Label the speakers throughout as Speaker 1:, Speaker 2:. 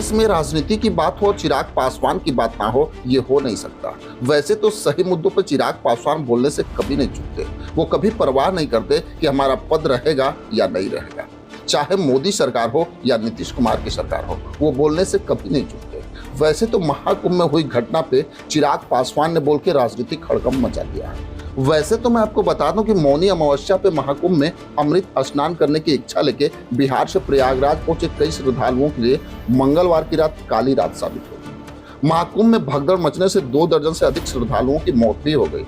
Speaker 1: देश में राजनीति की बात हो और चिराग पासवान की बात ना हो, ये हो नहीं सकता। वैसे तो सही मुद्दों पर चिराग पासवान बोलने से कभी नहीं चूकते। वो कभी परवाह नहीं करते कि हमारा पद रहेगा या नहीं रहेगा। चाहे मोदी सरकार हो या नीतीश कुमार की सरकार हो, वो बोलने से कभी नहीं चूकते। वैसे तो महाकुंभ में हुई घटना पे चिराग पासवान ने बोल के राजनीतिक हड़कंप मचा दिया है। वैसे तो मैं आपको बता दूं कि मौनी अमावस्या पे महाकुंभ में अमृत स्नान करने की इच्छा लेके बिहार से प्रयागराज पहुंचे कई श्रद्धालुओं के लिए मंगलवार की रात काली रात साबित हो गई। महाकुंभ में भगदड़ मचने से 2 दर्जन से अधिक श्रद्धालुओं की मौत भी हो गई,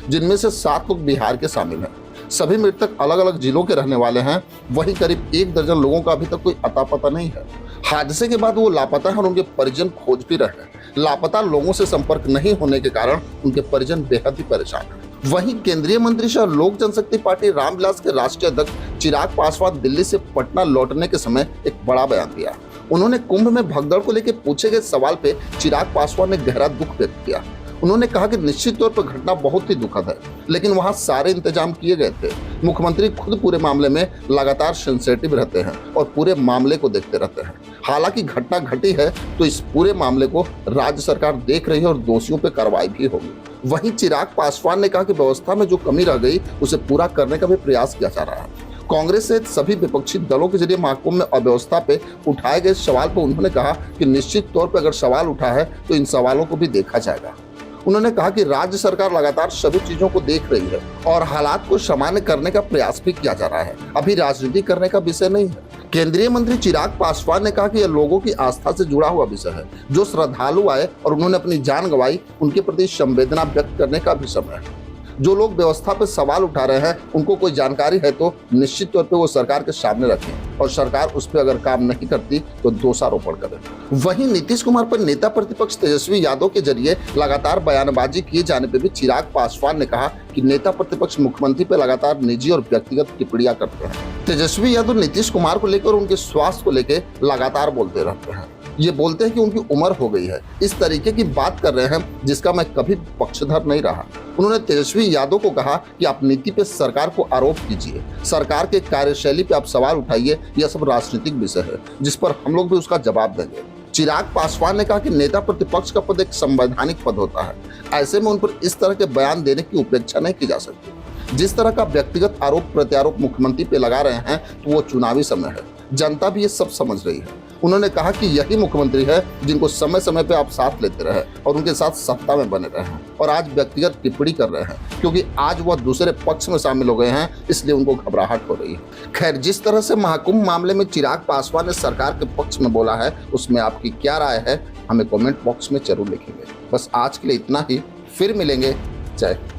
Speaker 1: जिनमें से 7 लोग बिहार के शामिल हैं। सभी मृतक अलग अलग जिलों के रहने वाले हैं। वहीं करीब 1 दर्जन लोगों का अभी तक कोई अता पता नहीं है। हादसे के बाद वो लापता हैं और उनके परिजन खोज भी रहे हैं। लापता लोगों से संपर्क नहीं होने के कारण उनके परिजन बेहद ही परेशान हैं। वहीं केंद्रीय मंत्री सह लोक जनशक्ति पार्टी रामविलास के राष्ट्रीय अध्यक्ष चिराग पासवान दिल्ली से पटना लौटने के समय एक बड़ा बयान दिया। उन्होंने कुंभ में भगदड़ को लेकर पूछे गए सवाल पे चिराग पासवान ने गहरा दुख व्यक्त किया। उन्होंने कहा कि निश्चित तौर पर घटना बहुत ही दुखद है, लेकिन वहां सारे इंतजाम किए गए थे। मुख्यमंत्री खुद पूरे मामले में लगातार सेंसिटिव रहते हैं और पूरे मामले को देखते रहते हैं। हालांकि घटना घटी है तो इस पूरे मामले को राज्य सरकार देख रही है और दोषियों पर कार्रवाई भी होगी। वहीं चिराग पासवान ने कहा कि व्यवस्था में जो कमी रह गई उसे पूरा करने का भी प्रयास किया जा रहा है। कांग्रेस सहित सभी विपक्षी दलों के जरिए महाकुंभ में अव्यवस्था पे उठाए गए सवाल पर उन्होंने कहा कि निश्चित तौर पर अगर सवाल उठा है तो इन सवालों को भी देखा जाएगा। उन्होंने कहा कि राज्य सरकार लगातार सभी चीजों को देख रही है और हालात को सामान्य करने का प्रयास भी किया जा रहा है। अभी राजनीति करने का विषय नहीं है। केंद्रीय मंत्री चिराग पासवान ने कहा कि यह लोगों की आस्था से जुड़ा हुआ विषय है। जो श्रद्धालु आए और उन्होंने अपनी जान गंवाई, उनके प्रति संवेदना व्यक्त करने का भी समय है। जो लोग व्यवस्था पर सवाल उठा रहे हैं, उनको कोई जानकारी है तो निश्चित तौर पे वो सरकार के सामने रखें और सरकार उस पर अगर काम नहीं करती तो दोषारोपण करें। वहीं नीतीश कुमार पर नेता प्रतिपक्ष तेजस्वी यादव के जरिए लगातार बयानबाजी किए जाने पर भी चिराग पासवान ने कहा कि नेता प्रतिपक्ष मुख्यमंत्री पर लगातार निजी और व्यक्तिगत टिप्पणियां करते हैं। तेजस्वी यादव नीतीश कुमार को लेकर उनके स्वास्थ्य को लेकर लगातार बोलते रहते हैं। ये बोलते हैं कि उनकी उम्र हो गई है। इस तरीके की बात कर रहे हैं जिसका मैं कभी पक्षधर नहीं रहा। उन्होंने तेजस्वी यादव को कहा कि आप नीति पे सरकार को आरोप कीजिए, सरकार के कार्यशैली पे आप सवाल उठाइए। यह सब राजनीतिक विषय है जिस पर हम लोग भी उसका जवाब देंगे। चिराग पासवान ने कहा कि नेता प्रतिपक्ष का पद एक संवैधानिक पद होता है। ऐसे में उन पर इस तरह के बयान देने की उपेक्षा नहीं की जा सकती। जिस तरह का व्यक्तिगत आरोप प्रत्यारोप मुख्यमंत्री पे लगा रहे हैं तो वो चुनावी समय है, जनता भी ये सब समझ रही है। उन्होंने कहा कि यही मुख्यमंत्री है जिनको समय समय पे आप साथ लेते रहे और उनके साथ सत्ता में बने रहे हैं और आज व्यक्तिगत टिप्पणी कर रहे हैं क्योंकि आज वह दूसरे पक्ष में शामिल हो गए हैं, इसलिए उनको घबराहट हो रही है। खैर, जिस तरह से महाकुंभ मामले में चिराग पासवान ने सरकार के पक्ष में बोला है, उसमें आपकी क्या राय है हमें कमेंट बॉक्स में जरूर लिखेंगे। बस आज के लिए इतना ही, फिर मिलेंगे। जय हिंद।